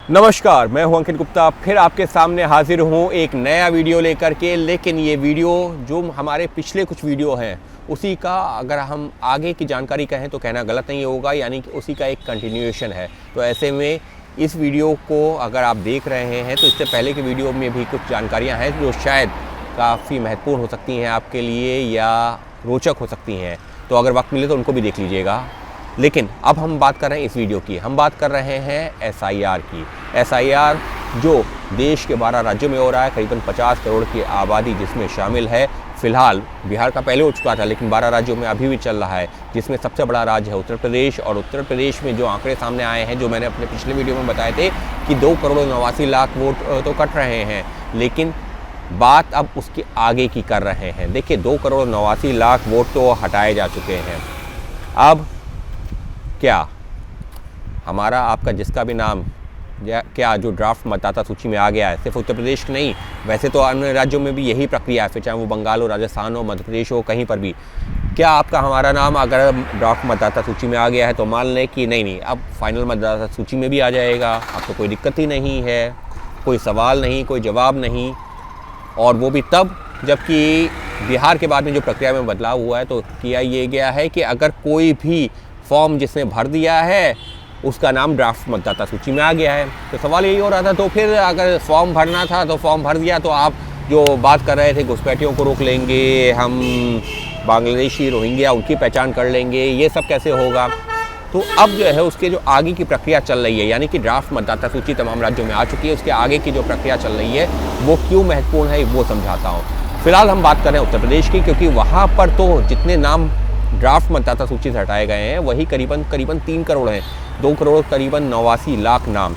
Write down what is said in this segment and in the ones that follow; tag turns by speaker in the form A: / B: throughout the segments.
A: नमस्कार, मैं हूं अंकित गुप्ता। फिर आपके सामने हाजिर हूं एक नया वीडियो लेकर के। लेकिन ये वीडियो जो हमारे पिछले कुछ वीडियो हैं उसी का अगर हम आगे की जानकारी कहें तो कहना गलत नहीं होगा, यानी कि उसी का एक कंटिन्यूएशन है। तो ऐसे में इस वीडियो को अगर आप देख रहे हैं तो इससे पहले के वीडियो में भी कुछ जानकारियाँ हैं जो शायद काफ़ी महत्वपूर्ण हो सकती हैं आपके लिए या रोचक हो सकती हैं। तो अगर वक्त मिले तो उनको भी देख लीजिएगा। लेकिन अब हम बात कर रहे हैं इस वीडियो की, हम बात कर रहे हैं एसआईआर की। एसआईआर जो देश के 12 राज्यों में हो रहा है, करीबन 50 करोड़ की आबादी जिसमें शामिल है। फ़िलहाल बिहार का पहले हो चुका था लेकिन 12 राज्यों में अभी भी चल रहा है, जिसमें सबसे बड़ा राज्य है उत्तर प्रदेश। और उत्तर प्रदेश में जो आंकड़े सामने आए हैं, जो मैंने अपने पिछले वीडियो में बताए थे कि 2 करोड़ 89 लाख वोट तो कट रहे हैं, लेकिन बात अब उसके आगे की कर रहे हैं। देखिए, 2 करोड़ 89 लाख वोट तो हटाए जा चुके हैं। अब क्या हमारा आपका जिसका भी नाम क्या जो ड्राफ्ट मतदाता सूची में आ गया है, सिर्फ उत्तर प्रदेश नहीं, वैसे तो अन्य राज्यों में भी यही प्रक्रिया है, फिर चाहे वो बंगाल हो, राजस्थान हो, मध्य प्रदेश हो, कहीं पर भी क्या आपका हमारा नाम अगर ड्राफ्ट मतदाता सूची में आ गया है तो मान लें कि नहीं अब फाइनल मतदाता सूची में भी आ जाएगा। अब तो कोई दिक्कत ही नहीं है, कोई सवाल नहीं, कोई जवाब नहीं। और वो भी तब जबकि बिहार के बाद में जो प्रक्रिया में बदलाव हुआ है तो किया ये गया है कि अगर कोई भी फॉर्म जिसने भर दिया है उसका नाम ड्राफ्ट मतदाता सूची में आ गया है। तो सवाल यही हो रहा था, तो फिर अगर फॉर्म भरना था तो फॉर्म भर दिया, तो आप जो बात कर रहे थे घुसपैठियों को रोक लेंगे, हम बांग्लादेशी रोहिंग्या उनकी पहचान कर लेंगे, ये सब कैसे होगा। तो अब जो है उसके जो आगे की प्रक्रिया चल रही है, यानी कि ड्राफ्ट मतदाता सूची तमाम राज्यों में आ चुकी है, उसके आगे की जो प्रक्रिया चल रही है वो क्यों महत्वपूर्ण है वो समझाता हूँ। फिलहाल हम बात कर रहे हैं उत्तर प्रदेश की, क्योंकि वहाँ पर तो जितने नाम ड्राफ्ट मतदाता सूची से हटाए गए हैं वही करीबन 3 करोड़ हैं। 2 करोड़ करीबन 89 लाख नाम।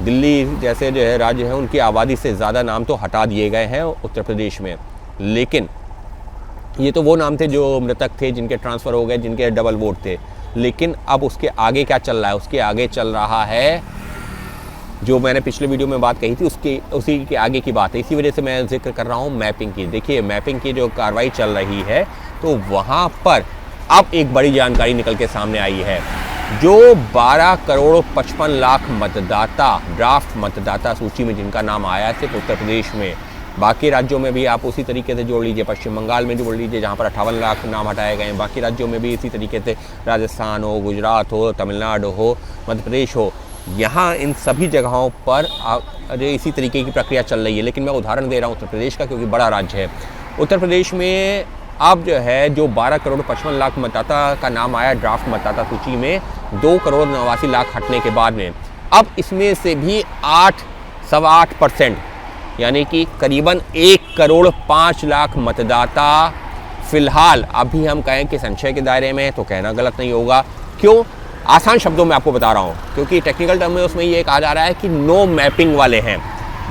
A: दिल्ली जैसे जो है राज्य हैं उनकी आबादी से ज़्यादा नाम तो हटा दिए गए हैं उत्तर प्रदेश में। लेकिन ये तो वो नाम थे जो मृतक थे, जिनके ट्रांसफ़र हो गए, जिनके डबल वोट थे। लेकिन अब उसके आगे क्या चल रहा है? उसके आगे चल रहा है जो मैंने पिछले वीडियो में बात कही थी उसी के आगे की बात है। इसी वजह से मैं जिक्र कर रहा हूँ मैपिंग की। देखिए, मैपिंग की जो कार्रवाई चल रही है तो वहाँ पर अब एक बड़ी जानकारी निकल के सामने आई है। जो 12 करोड़ 55 लाख मतदाता ड्राफ्ट मतदाता सूची में जिनका नाम आया सिर्फ उत्तर प्रदेश में, बाकी राज्यों में भी आप उसी तरीके से जोड़ लीजिए, पश्चिम बंगाल में जोड़ लीजिए जहाँ पर 58 लाख नाम हटाए गए हैं, बाकी राज्यों में भी इसी तरीके से, राजस्थान हो, गुजरात हो, तमिलनाडु हो, मध्य प्रदेश हो, यहाँ इन सभी जगहों पर इसी तरीके की प्रक्रिया चल रही है। लेकिन मैं उदाहरण दे रहा हूँ उत्तर प्रदेश का, क्योंकि बड़ा राज्य है। उत्तर प्रदेश में अब जो है जो 12 करोड़ 55 लाख मतदाता का नाम आया ड्राफ्ट मतदाता सूची में, 2 करोड़ 89 लाख हटने के बाद में अब इसमें से भी 8.8% यानी कि करीबन 1 करोड़ 5 लाख मतदाता फ़िलहाल अभी हम कहें कि संशय के दायरे में है तो कहना गलत नहीं होगा। क्यों? आसान शब्दों में आपको बता रहा हूँ, क्योंकि टेक्निकल टर्म में उसमें ये कहा जा रहा है कि नो मैपिंग वाले हैं।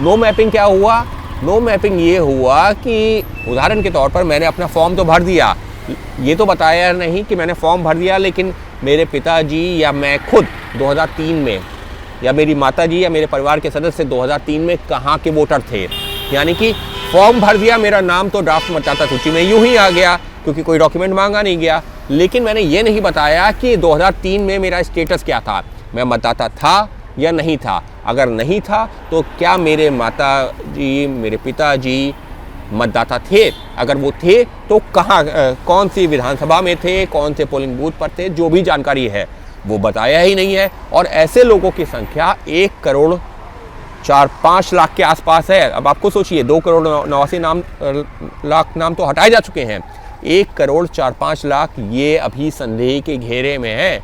A: नो मैपिंग क्या हुआ? नो मैपिंग ये हुआ कि उदाहरण के तौर पर मैंने अपना फॉर्म तो भर दिया, ये तो बताया नहीं कि मैंने फॉर्म भर दिया, लेकिन मेरे पिताजी या मैं खुद 2003 में, या मेरी माताजी या मेरे परिवार के सदस्य 2003 में कहाँ के वोटर थे। यानी कि फॉर्म भर दिया, मेरा नाम तो ड्राफ्ट मतदाता सूची में यूँ ही आ गया, क्योंकि कोई डॉक्यूमेंट मांगा नहीं गया। लेकिन मैंने ये नहीं बताया कि 2003 में मेरा स्टेटस क्या था, मैं मतदाता था या नहीं था। अगर नहीं था तो क्या मेरे माताजी, मेरे पिताजी मतदाता थे? अगर वो थे तो कहाँ, कौन सी विधानसभा में थे, कौन से पोलिंग बूथ पर थे, जो भी जानकारी है वो बताया ही नहीं है। और ऐसे लोगों की संख्या 1 करोड़ 4-5 लाख के आसपास है। अब आपको सोचिए, 2 करोड़ 89 लाख नाम तो हटाए जा चुके हैं, 1 करोड़ 4-5 लाख ये अभी संदेह के घेरे में है।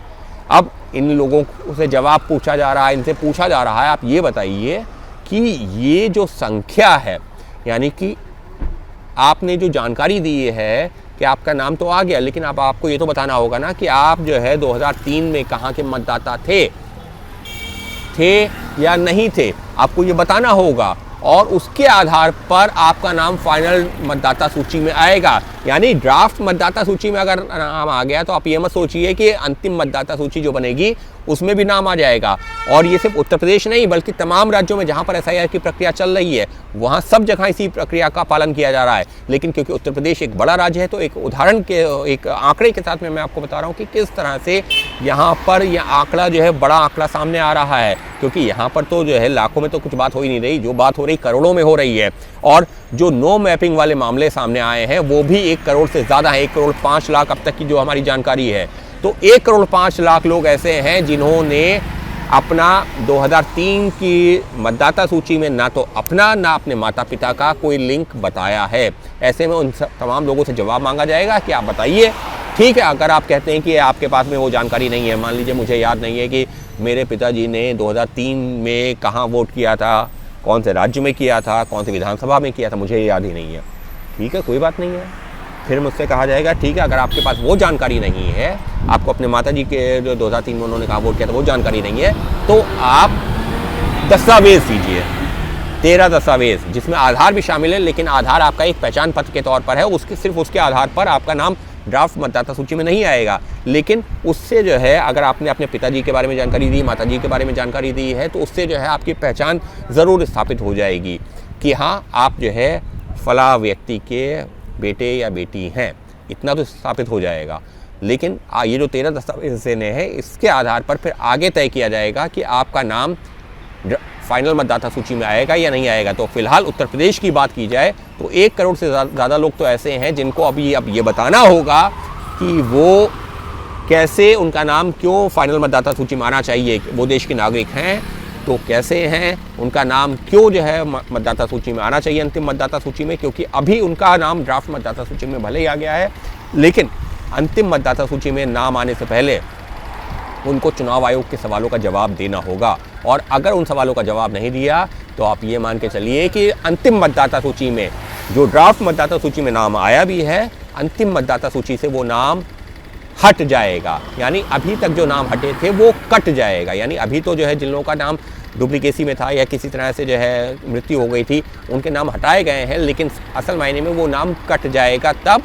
A: अब इन लोगों से जवाब पूछा जा रहा है, इनसे पूछा जा रहा है, आप ये बताइए कि ये जो संख्या है, यानी कि आपने जो जानकारी दी है कि आपका नाम तो आ गया, लेकिन अब आपको ये तो बताना होगा ना कि आप जो है 2003 में कहाँ के मतदाता थे या नहीं थे, आपको ये बताना होगा। और उसके आधार पर आपका नाम फाइनल मतदाता सूची में आएगा। यानी ड्राफ्ट मतदाता सूची में अगर नाम आ गया तो आप ये मत सोचिए कि अंतिम मतदाता सूची जो बनेगी उसमें भी नाम आ जाएगा। और ये सिर्फ उत्तर प्रदेश नहीं बल्कि तमाम राज्यों में जहाँ पर SIR की प्रक्रिया चल रही है वहाँ सब जगह इसी प्रक्रिया का पालन किया जा रहा है। लेकिन क्योंकि उत्तर प्रदेश एक बड़ा राज्य है तो एक उदाहरण के एक आंकड़े के साथ में मैं आपको बता रहा हूँ कि किस तरह से यहाँ पर यह आंकड़ा जो है बड़ा आंकड़ा सामने आ रहा है। क्योंकि यहाँ पर तो जो है लाखों में तो कुछ बात हो ही नहीं रही, जो बात हो रही करोड़ों में हो रही है। और जो नो मैपिंग वाले मामले सामने आए हैं वो भी 1 करोड़ से ज़्यादा है, 1 करोड़ 5 लाख अब तक की जो हमारी जानकारी है। तो 1 करोड़ 5 लाख लोग ऐसे हैं जिन्होंने अपना 2003 की मतदाता सूची में ना तो अपना ना अपने माता पिता का कोई लिंक बताया है। ऐसे में उन तमाम लोगों से जवाब मांगा जाएगा कि आप बताइए। ठीक है, अगर आप कहते हैं कि आपके पास में वो जानकारी नहीं है, मान लीजिए मुझे याद नहीं है कि मेरे पिताजी ने 2003 में कहाँ वोट किया था, कौन से राज्य में किया था, कौन सी विधानसभा में किया था, मुझे याद ही नहीं है। ठीक है, कोई बात नहीं है। फिर मुझसे कहा जाएगा ठीक है, अगर आपके पास वो जानकारी नहीं है, आपको अपने माताजी के जो 2003 में उन्होंने कहा वोट किया था वो जानकारी नहीं है, तो आप दस्तावेज दीजिए, 13 दस्तावेज जिसमें आधार भी शामिल है। लेकिन आधार आपका एक पहचान पत्र के तौर पर है, उसके सिर्फ उसके आधार पर आपका नाम ड्राफ्ट मतदाता सूची में नहीं आएगा। लेकिन उससे जो है अगर आपने अपने पिताजी के बारे में जानकारी दी, माताजी के बारे में जानकारी दी है, तो उससे जो है आपकी पहचान ज़रूर स्थापित हो जाएगी कि हाँ आप जो है फला व्यक्ति के बेटे या बेटी हैं, इतना तो स्थापित हो जाएगा। लेकिन ये जो 13 दस्तावेज देने हैं इसके आधार पर फिर आगे तय किया जाएगा कि आपका नाम फाइनल मतदाता सूची में आएगा या नहीं आएगा। तो फिलहाल उत्तर प्रदेश की बात की जाए तो 1 करोड़ से ज़्यादा लोग तो ऐसे हैं जिनको अभी अब ये बताना होगा कि वो कैसे, उनका नाम क्यों फाइनल मतदाता सूची में आना चाहिए। वो देश के नागरिक हैं तो कैसे हैं, उनका नाम क्यों जो है मतदाता सूची में आना चाहिए, अंतिम मतदाता सूची में। क्योंकि अभी उनका नाम ड्राफ्ट मतदाता सूची में भले ही आ गया है, लेकिन अंतिम मतदाता सूची में नाम आने से पहले उनको चुनाव आयोग के सवालों का जवाब देना होगा। और अगर उन सवालों का जवाब नहीं दिया तो आप ये मान के चलिए कि अंतिम मतदाता सूची में, जो ड्राफ्ट मतदाता सूची में नाम आया भी है, अंतिम मतदाता सूची से वो नाम हट जाएगा। यानी अभी तक जो नाम हटे थे वो कट जाएगा। यानी अभी तो जो है जिन लोगों का नाम डुप्लीकेसी में था या किसी तरह से जो है मृत्यु हो गई थी, उनके नाम हटाए गए हैं, लेकिन असल मायने में वो नाम कट जाएगा तब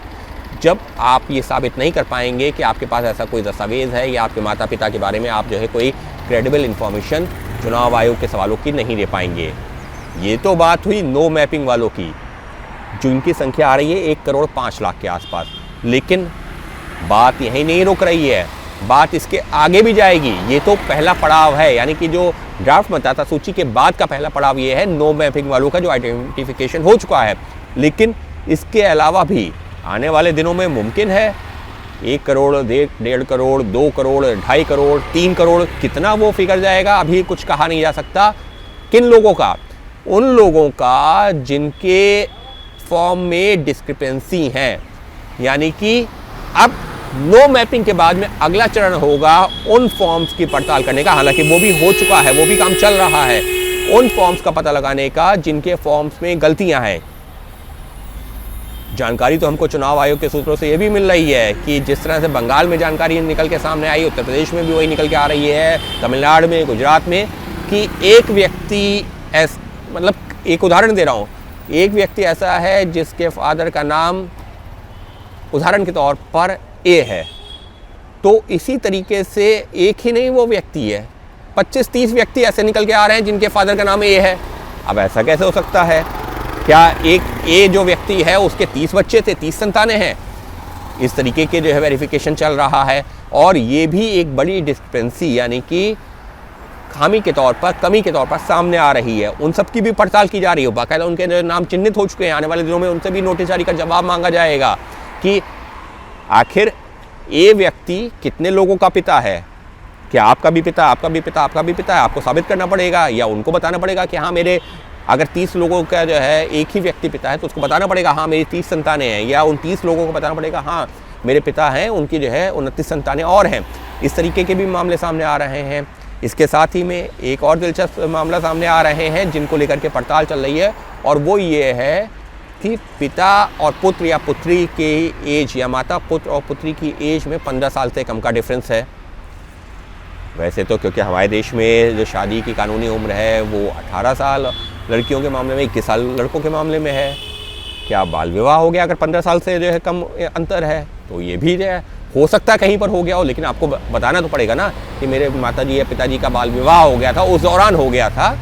A: जब आप ये साबित नहीं कर पाएंगे कि आपके पास ऐसा कोई दस्तावेज़ है या आपके माता पिता के बारे में आप जो है कोई क्रेडिबल इन्फॉर्मेशन चुनाव आयोग के सवालों की नहीं दे पाएंगे। ये तो बात हुई नो मैपिंग वालों की, जिनकी संख्या आ रही है 1 करोड़ 5 लाख के आसपास। लेकिन बात यहीं नहीं रुक रही है, बात इसके आगे भी जाएगी। ये तो पहला पड़ाव है, यानी कि जो ड्राफ्ट मतदाता सूची के बाद का पहला पड़ाव ये है नो मैपिंग वालों का जो आइडेंटिफिकेशन हो चुका है। लेकिन इसके अलावा भी आने वाले दिनों में मुमकिन है 1 करोड़, 1.5 करोड़, 2 करोड़, 2.5 करोड़, 3 करोड़, कितना वो फिगर जाएगा अभी कुछ कहा नहीं जा सकता। किन लोगों का? उन लोगों का जिनके फॉर्म में डिस्क्रिपेंसी है। यानी कि अब नो मैपिंग के बाद में अगला चरण होगा उन फॉर्म्स की पड़ताल करने का, हालांकि वो भी हो चुका है, वो भी काम चल रहा है, उन फॉर्म्स का पता लगाने का जिनके फॉर्म्स में गलतियां हैं। जानकारी तो हमको चुनाव आयोग के सूत्रों से ये भी मिल रही है कि जिस तरह से बंगाल में जानकारी निकल के सामने आई, उत्तर प्रदेश में भी वही निकल के आ रही है, तमिलनाडु में, गुजरात में, कि एक व्यक्ति मतलब एक उदाहरण दे रहा हूँ, एक व्यक्ति ऐसा है जिसके फादर का नाम उदाहरण के तौर पर ए है, तो इसी तरीके से एक ही नहीं वो व्यक्ति है, 25-30 व्यक्ति ऐसे निकल के आ रहे हैं जिनके फादर का नाम ए है। अब ऐसा कैसे हो सकता है? क्या एक ए जो व्यक्ति है उसके 30 बच्चे थे, 30 संतानें हैं? इस तरीके के जो है वेरिफिकेशन चल रहा है। और ये भी एक बड़ी डिस्क्रिपेंसी यानी कि खामी के तौर पर, कमी के तौर पर सामने आ रही है। उन सब की भी पड़ताल की जा रही है, बाकायदा उनके जो नाम चिन्हित हो चुके हैं, आने वाले दिनों में उनसे भी नोटिस जारी कर जवाब मांगा जाएगा कि आखिर ये व्यक्ति कितने लोगों का पिता है। क्या आपका भी पिता, आपका भी पिता, आपका भी पिता है? आपको साबित करना पड़ेगा या उनको बताना पड़ेगा कि हाँ मेरे, अगर 30 लोगों का जो है एक ही व्यक्ति पिता है तो उसको बताना पड़ेगा हाँ मेरी 30 संतानें हैं, या उन 30 लोगों को बताना पड़ेगा हाँ मेरे पिता हैं, उनकी जो है 29 संतानें और हैं। इस तरीके के भी मामले सामने आ रहे हैं। इसके साथ ही में एक और दिलचस्प मामला सामने आ रहे हैं जिनको लेकर के पड़ताल चल रही है, और वो ये है कि पिता और पुत्र या पुत्री की एज, या माता पुत्र और पुत्री की एज में 15 साल से कम का डिफरेंस है। वैसे तो क्योंकि हमारे देश में जो शादी की कानूनी उम्र है वो 18 साल लड़कियों के मामले में, 21 साल लड़कों के मामले में है, क्या बाल विवाह हो गया? अगर 15 साल से जो है कम अंतर है तो ये भी जो है हो सकता है कहीं पर हो गया हो, लेकिन आपको बताना तो पड़ेगा ना कि मेरे माताजी या पिताजी का बाल विवाह हो गया था, उस दौरान हो गया था,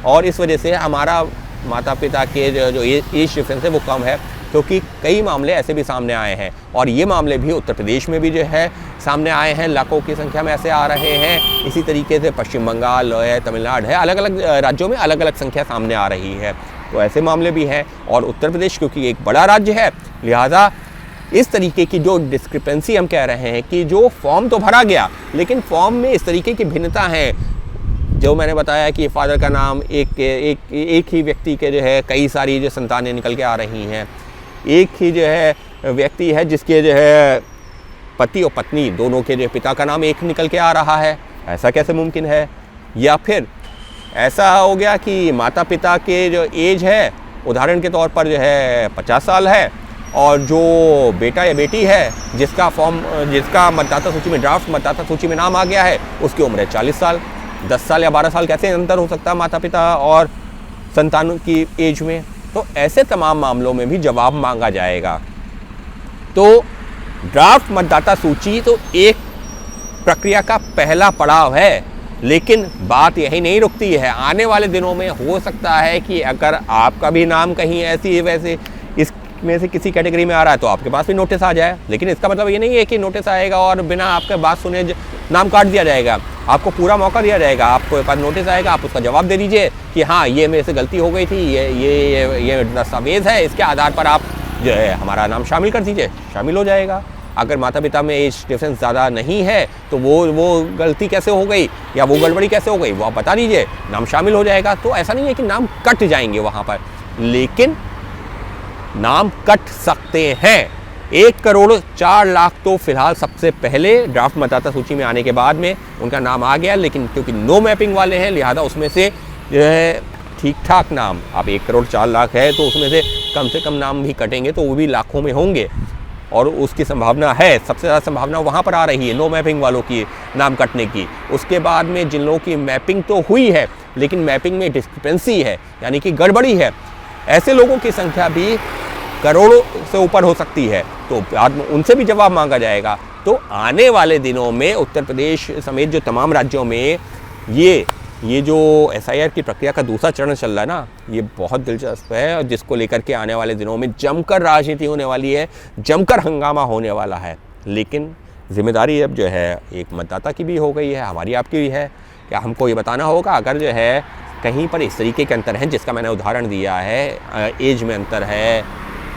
A: और इस वजह से हमारा माता पिता के जो एज डिफरेंस है वो कम है। क्योंकि कई मामले ऐसे भी सामने आए हैं, और ये मामले भी उत्तर प्रदेश में भी जो है सामने आए हैं, लाखों की संख्या में ऐसे आ रहे हैं। इसी तरीके से पश्चिम बंगाल है, तमिलनाडु है, अलग अलग राज्यों में अलग अलग संख्या सामने आ रही है। तो ऐसे मामले भी हैं, और उत्तर प्रदेश क्योंकि एक बड़ा राज्य है, लिहाजा इस तरीके की जो डिस्क्रिपेंसी हम कह रहे हैं कि जो फॉर्म तो भरा गया लेकिन फॉर्म में इस तरीके की भिन्नता है, जो मैंने बताया कि फादर का नाम एक ही व्यक्ति के जो है कई सारी जो संतानें निकल के आ रही हैं, एक ही जो है व्यक्ति है जिसके जो है पति और पत्नी दोनों के जो पिता का नाम एक निकल के आ रहा है, ऐसा कैसे मुमकिन है? या फिर ऐसा हो गया कि माता पिता के जो एज है उदाहरण के तौर पर जो है 50 साल है, और जो बेटा या बेटी है जिसका मतदाता सूची में ड्राफ्ट मतदाता सूची में नाम आ गया है उसकी उम्र है 40 साल। 10 साल या 12 साल कैसे अंतर हो सकता है माता पिता और संतानों की एज में? तो ऐसे तमाम मामलों में भी जवाब मांगा जाएगा। तो ड्राफ्ट मतदाता सूची तो एक प्रक्रिया का पहला पड़ाव है, लेकिन बात यही नहीं रुकती है। आने वाले दिनों में हो सकता है कि अगर आपका भी नाम कहीं ऐसी वैसे इसमें से किसी कैटेगरी में आ रहा है तो आपके पास भी नोटिस आ जाए, लेकिन इसका मतलब ये नहीं है कि नोटिस आएगा और बिना आपके बात सुने नाम काट दिया जाएगा। आपको पूरा मौका दिया जाएगा, आपको पास नोटिस आएगा, आप उसका जवाब दे दीजिए कि हाँ ये मेरे से गलती हो गई थी, ये दस्तावेज़ है, इसके आधार पर आप जो है हमारा नाम शामिल कर दीजिए, शामिल हो जाएगा। अगर माता पिता में एज डिफरेंस ज़्यादा नहीं है तो वो गलती कैसे हो गई या वो गड़बड़ी कैसे हो गई वो आप बता दीजिए, नाम शामिल हो जाएगा। तो ऐसा नहीं है कि नाम कट जाएंगे वहाँ पर, लेकिन नाम कट सकते हैं। 1,04,00,000 तो फिलहाल सबसे पहले ड्राफ्ट मतदाता सूची में आने के बाद में उनका नाम आ गया, लेकिन क्योंकि नो मैपिंग वाले हैं लिहाजा उसमें से जो है ठीक ठाक नाम, आप 1,04,00,000 है तो उसमें से कम नाम भी कटेंगे तो वो भी लाखों में होंगे, और उसकी संभावना है, सबसे ज़्यादा संभावना वहाँ पर आ रही है नो मैपिंग वालों की नाम कटने की। उसके बाद में जिन लोगों की मैपिंग तो हुई है लेकिन मैपिंग में डिस्क्रिपेंसी है यानी कि गड़बड़ी है, ऐसे लोगों की संख्या भी करोड़ों से ऊपर हो सकती है, तो बाद में उनसे भी जवाब मांगा जाएगा। तो आने वाले दिनों में उत्तर प्रदेश समेत जो तमाम राज्यों में ये जो SIR की प्रक्रिया का दूसरा चरण चल रहा है ना, ये बहुत दिलचस्प है, और जिसको लेकर के आने वाले दिनों में जमकर राजनीति होने वाली है, जमकर हंगामा होने वाला है। लेकिन जिम्मेदारी अब जो है एक मतदाता की भी हो गई है, हमारी आपकी भी है, क्या हमको ये बताना होगा अगर जो है कहीं पर इस तरीके के अंतर हैं जिसका मैंने उदाहरण दिया है, एज में अंतर है,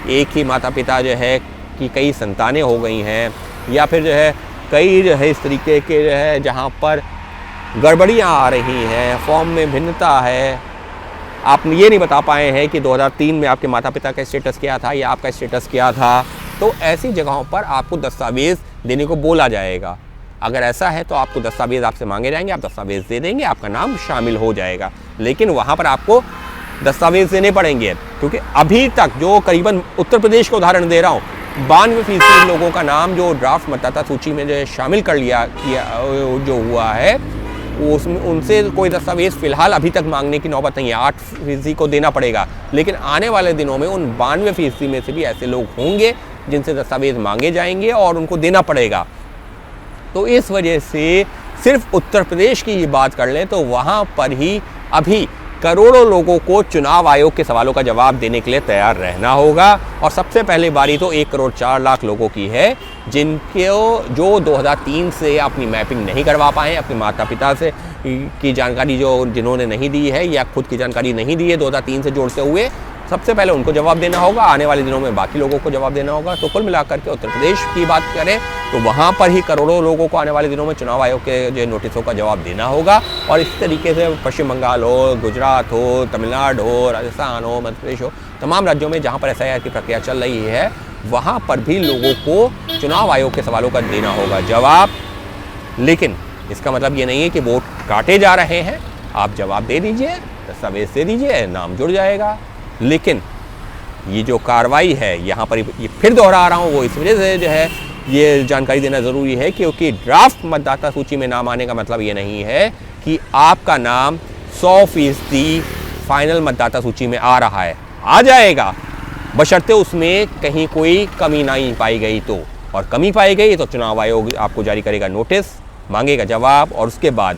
A: एक ही माता पिता जो है कि कई संतानें हो गई हैं, या फिर जो है कई जो है इस तरीके के जो है जहाँ पर गड़बड़ियाँ आ रही हैं, फॉर्म में भिन्नता है, आप ये नहीं बता पाए हैं कि 2003 में आपके माता पिता का स्टेटस क्या था या आपका स्टेटस क्या था, तो ऐसी जगहों पर आपको दस्तावेज़ देने को बोला जाएगा। अगर ऐसा है तो आपको दस्तावेज़ आपसे मांगे जाएंगे, आप दस्तावेज़ दे देंगे, आपका नाम शामिल हो जाएगा, लेकिन वहाँ पर आपको दस्तावेज़ देने पड़ेंगे। क्योंकि अभी तक जो करीबन उत्तर प्रदेश का उदाहरण दे रहा हूँ, 92% लोगों का नाम जो ड्राफ्ट मतदाता सूची में जो शामिल कर लिया जो हुआ है उसमें उनसे कोई दस्तावेज़ फ़िलहाल अभी तक मांगने की नौबत नहीं है। 8% को देना पड़ेगा, लेकिन आने वाले दिनों में उन 92% में से भी ऐसे लोग होंगे जिनसे दस्तावेज़ मांगे जाएंगे और उनको देना पड़ेगा। तो इस वजह से सिर्फ उत्तर प्रदेश की ही बात कर लें तो वहाँ पर ही अभी करोड़ों लोगों को चुनाव आयोग के सवालों का जवाब देने के लिए तैयार रहना होगा, और सबसे पहले बारी तो 1,04,00,000 लोगों की है जिनके जो 2003 से अपनी मैपिंग नहीं करवा पाए, अपने माता पिता से की जानकारी जिन्होंने नहीं दी है या खुद की जानकारी नहीं दी है 2003 से जोड़ते हुए, सबसे पहले उनको जवाब देना होगा। आने वाले दिनों में बाकी लोगों को जवाब देना होगा। तो कुल मिलाकर के उत्तर प्रदेश की बात करें तो वहाँ पर ही करोड़ों लोगों को आने वाले दिनों में चुनाव आयोग के जो नोटिसों का जवाब देना होगा, और इस तरीके से पश्चिम बंगाल हो, गुजरात हो, तमिलनाडु हो, राजस्थान हो, मध्य प्रदेश हो, तमाम राज्यों में जहाँ पर SIR की प्रक्रिया चल रही है वहाँ पर भी लोगों को चुनाव आयोग के सवालों का देना होगा जवाब। लेकिन इसका मतलब ये नहीं है कि वोट काटे जा रहे हैं, आप जवाब दे दीजिए, दस्तावेज दे दीजिए, नाम जुड़ जाएगा। लेकिन ये जो कार्रवाई है यहाँ पर ये फिर दोहरा रहा हूँ, वो इस वजह से जो है ये जानकारी देना ज़रूरी है क्योंकि ड्राफ्ट मतदाता सूची में नाम आने का मतलब ये नहीं है कि आपका नाम 100% फाइनल मतदाता सूची में आ रहा है। आ जाएगा, बशर्ते उसमें कहीं कोई कमी नहीं पाई गई तो, और कमी पाई गई तो चुनाव आयोग आपको जारी करेगा नोटिस, मांगेगा जवाब और उसके बाद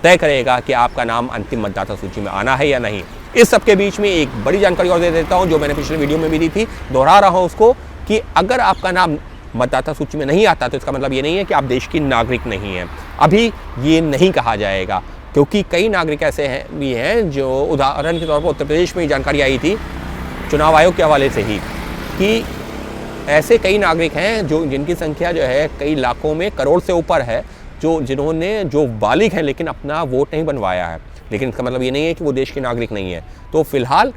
A: तय करेगा कि आपका नाम अंतिम मतदाता सूची में आना है या नहीं। इस सब के बीच में एक बड़ी जानकारी और दे देता हूं जो मैंने पिछले वीडियो में भी दी थी, दोहरा रहा हूं उसको, कि अगर आपका नाम मतदाता सूची में नहीं आता तो इसका मतलब ये नहीं है कि आप देश की नागरिक नहीं हैं। अभी ये नहीं कहा जाएगा, क्योंकि कई नागरिक ऐसे हैं भी हैं जो, उदाहरण के तौर पर उत्तर प्रदेश में ही जानकारी आई थी चुनाव आयोग के हवाले से ही, कि ऐसे कई नागरिक हैं जो जिनकी संख्या जो है कई लाखों में, करोड़ से ऊपर है, जो बालिग हैं लेकिन अपना वोट नहीं बनवाया है। लेकिन इसका मतलब ये नहीं है कि वो देश के नागरिक नहीं है। तो फिलहाल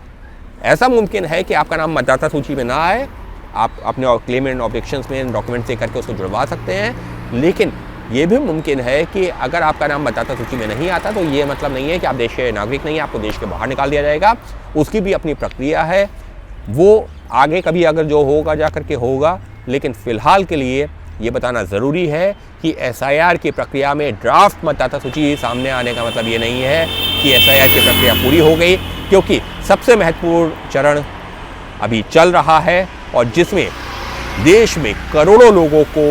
A: ऐसा मुमकिन है कि आपका नाम मतदाता सूची में ना आए, आप अपने क्लेम एंड ऑब्जेक्शंस में डॉक्यूमेंट से करके उसको जुड़वा सकते हैं। लेकिन ये भी मुमकिन है कि अगर आपका नाम मतदाता सूची में नहीं आता तो ये मतलब नहीं है कि आप देश के नागरिक नहीं हैं, आपको देश के बाहर निकाल दिया जाएगा। उसकी भी अपनी प्रक्रिया है, वो आगे कभी अगर जो होगा जा करके होगा। लेकिन फ़िलहाल के लिए ये बताना ज़रूरी है कि SIR की प्रक्रिया में ड्राफ्ट मतदाता सूची सामने आने का मतलब ये नहीं है कि SIR की प्रक्रिया पूरी हो गई, क्योंकि सबसे महत्वपूर्ण चरण अभी चल रहा है और जिसमें देश में करोड़ों लोगों को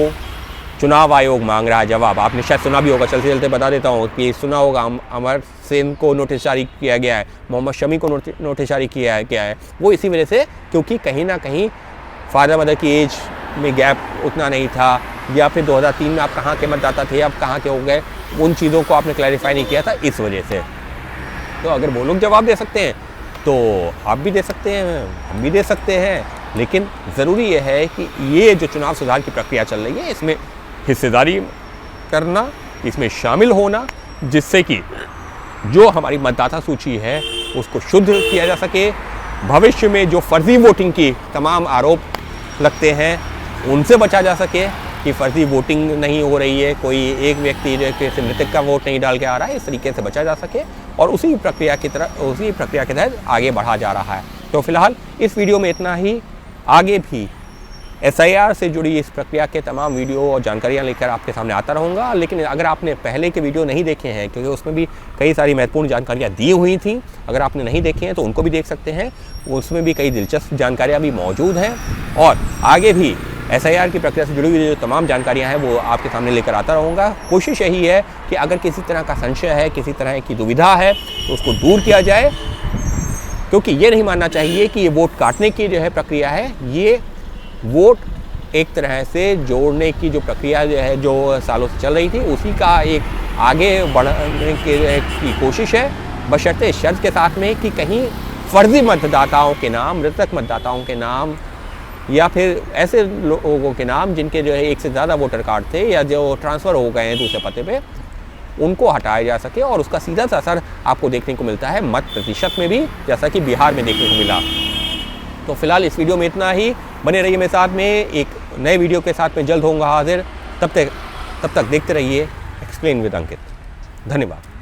A: चुनाव आयोग मांग रहा है जवाब। आपने शायद सुना भी होगा, चलते चलते बता देता हूँ कि सुना होगा, अमर सेन को नोटिस जारी किया गया है, मोहम्मद शमी को नोटिस जारी किया है। वो इसी वजह से क्योंकि कहीं ना कहीं फादर मदर की एज में गैप उतना नहीं था, या फिर 2003 में आप कहाँ के मतदाता थे, अब कहाँ के हो गए, उन चीज़ों को आपने क्लैरिफाई नहीं किया था, इस वजह से। तो अगर वो लोग जवाब दे सकते हैं तो आप भी दे सकते हैं, हम भी दे सकते हैं। लेकिन ज़रूरी यह है कि ये जो चुनाव सुधार की प्रक्रिया चल रही है इसमें हिस्सेदारी करना, इसमें शामिल होना, जिससे कि जो हमारी मतदाता सूची है उसको शुद्ध किया जा सके। भविष्य में जो फर्जी वोटिंग की तमाम आरोप लगते हैं उनसे बचा जा सके, कि फर्जी वोटिंग नहीं हो रही है, कोई एक व्यक्ति जो किसी मृतक का वोट नहीं डाल के आ रहा है, इस तरीके से बचा जा सके और उसी प्रक्रिया के तहत आगे बढ़ा जा रहा है। तो फिलहाल इस वीडियो में इतना ही। आगे भी SIR से जुड़ी इस प्रक्रिया के तमाम वीडियो और जानकारियाँ लेकर आपके सामने आता रहूँगा। लेकिन अगर आपने पहले के वीडियो नहीं देखे हैं, क्योंकि उसमें भी कई सारी महत्वपूर्ण जानकारियाँ दी हुई थी, अगर आपने नहीं देखे हैं तो उनको भी देख सकते हैं, उसमें भी कई दिलचस्प जानकारियाँ भी मौजूद हैं। और आगे भी SIR की प्रक्रिया से जुड़ी हुई जो तमाम जानकारियाँ हैं वो आपके सामने लेकर आता रहूँगा। कोशिश यही है कि अगर किसी तरह का संशय है, किसी तरह की दुविधा है, तो उसको दूर किया जाए, क्योंकि ये नहीं मानना चाहिए कि ये वोट काटने की जो है प्रक्रिया है, ये वोट एक तरह से जोड़ने की जो प्रक्रिया जो है, जो सालों से चल रही थी, उसी का एक आगे बढ़ने की कोशिश है, बशर्ते शर्त के साथ में कि कहीं फर्जी मतदाताओं के नाम, मृतक मतदाताओं के नाम, या फिर ऐसे लोगों के नाम जिनके जो है एक से ज़्यादा वोटर कार्ड थे या जो ट्रांसफ़र हो गए हैं दूसरे पते पे, उनको हटाया जा सके। और उसका सीधा सा असर आपको देखने को मिलता है मत प्रतिशत में भी, जैसा कि बिहार में देखने को मिला। तो फिलहाल इस वीडियो में इतना ही। बने रहिए मेरे साथ में, एक नए वीडियो के साथ में जल्द होऊंगा हाजिर। तब तक देखते रहिए एक्सप्लेन विद अंकित। धन्यवाद।